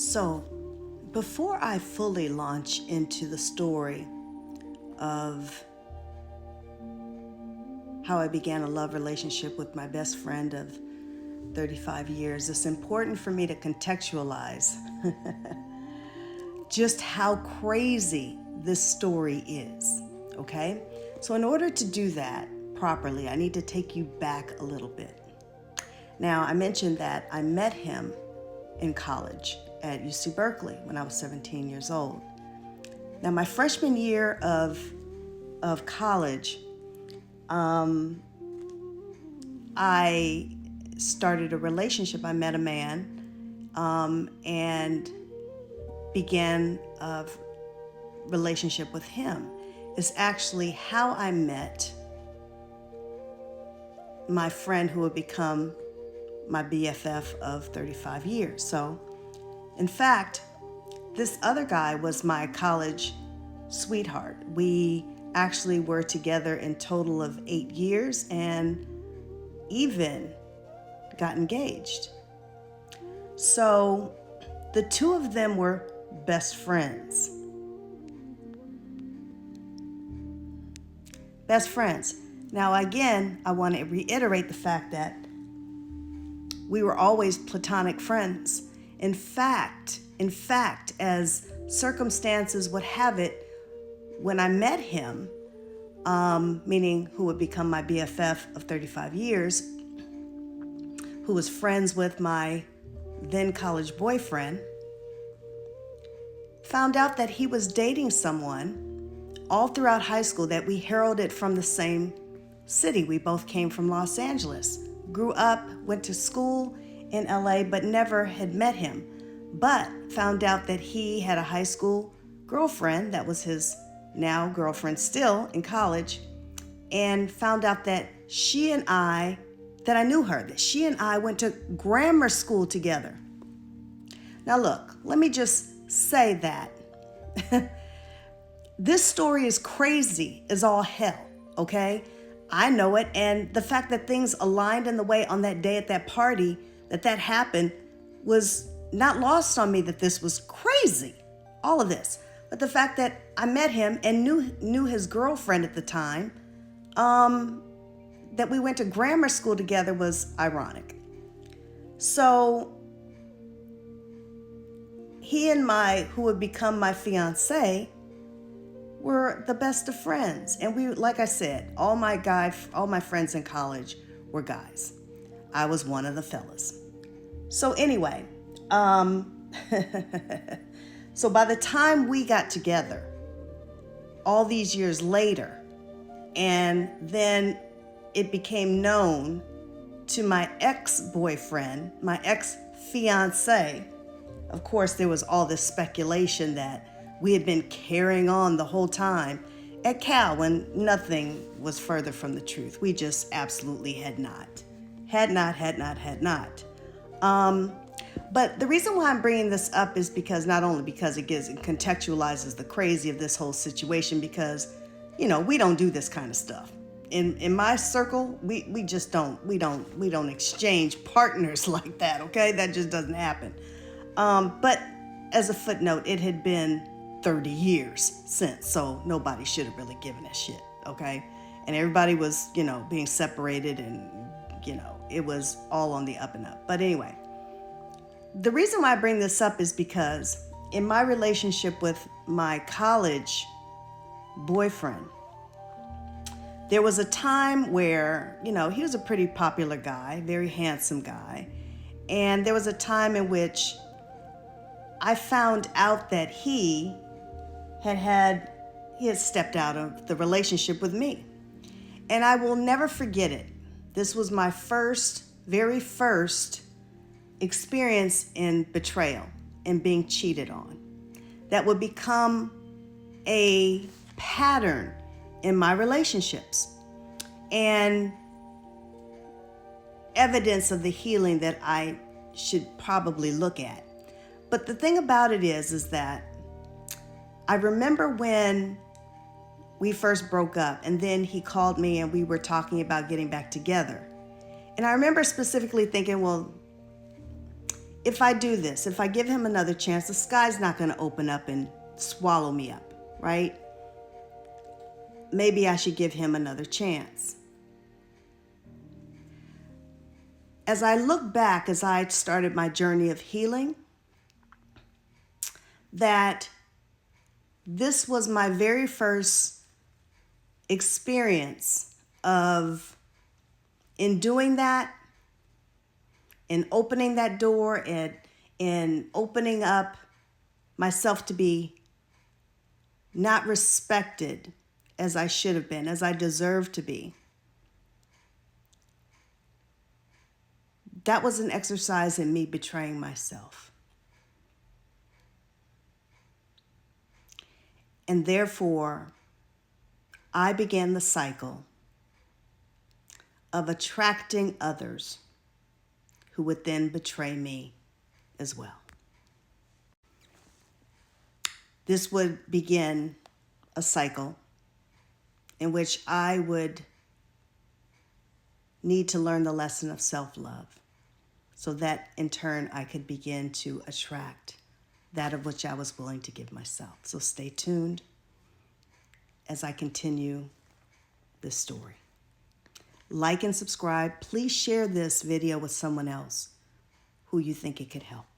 So, before I fully launch into the story of how I began a love relationship with my best friend of 35 years, it's important for me to contextualize just how crazy this story is, okay? So in order to do that properly, I need to take you back a little bit. Now, I mentioned that I met him in college at UC Berkeley when I was 17 years old. Now, my freshman year of college, I started a relationship. I met a man and began a relationship with him. It's actually how I met my friend who would become my BFF of 35 years. So, in fact, this other guy was my college sweetheart. We actually were together in total of 8 years and even got engaged. So the two of them were best friends. Best friends. Now again, I want to reiterate the fact that we were always platonic friends. In fact, as circumstances would have it, when I met him, meaning who would become my BFF of 35 years, who was friends with my then college boyfriend, found out that he was dating someone all throughout high school that we heralded from the same city. We both came from Los Angeles, grew up, went to school in LA, but never had met him. But found out that he had a high school girlfriend that was his now girlfriend still in college, and found out that I knew her, that she and I went to grammar school together. Now look, let me just say that this story is crazy as all hell, okay? I know it, and the fact that things aligned in the way on that day at that party that happened was not lost on me, that this was crazy, all of this. But the fact that I met him and knew his girlfriend at the time, that we went to grammar school together was ironic. So he and who would become my fiance, were the best of friends. And we, like I said, all my friends in college were guys. I was one of the fellas. So anyway, so by the time we got together, all these years later, and then it became known to my ex-boyfriend, my ex-fiance, of course, there was all this speculation that we had been carrying on the whole time at Cal, when nothing was further from the truth. We just absolutely had not. But the reason why I'm bringing this up is because not only because it contextualizes the crazy of this whole situation, because, we don't do this kind of stuff. In my circle, we just don't. We don't exchange partners like that, okay? That just doesn't happen. But as a footnote, it had been 30 years since, so nobody should have really given a shit, okay? And everybody was, being separated, and, it was all on the up and up. But anyway, the reason why I bring this up is because in my relationship with my college boyfriend, there was a time where, he was a pretty popular guy, very handsome guy. And there was a time in which I found out that he had stepped out of the relationship with me. And I will never forget it. This was my very first experience in betrayal and being cheated on. That would become a pattern in my relationships and evidence of the healing that I should probably look at. But the thing about it is that I remember when we first broke up, and then he called me and we were talking about getting back together. And I remember specifically thinking, well, if I do this, if I give him another chance, the sky's not going to open up and swallow me up, right? Maybe I should give him another chance. As I look back, as I started my journey of healing, that this was my very first experience of, in doing that, in opening that door, and in opening up myself to be not respected as I should have been, as I deserved to be. That was an exercise in me betraying myself. And therefore, I began the cycle of attracting others who would then betray me as well. This would begin a cycle in which I would need to learn the lesson of self-love, so that in turn I could begin to attract that of which I was willing to give myself. So stay tuned as I continue this story. Like and subscribe. Please share this video with someone else who you think it could help.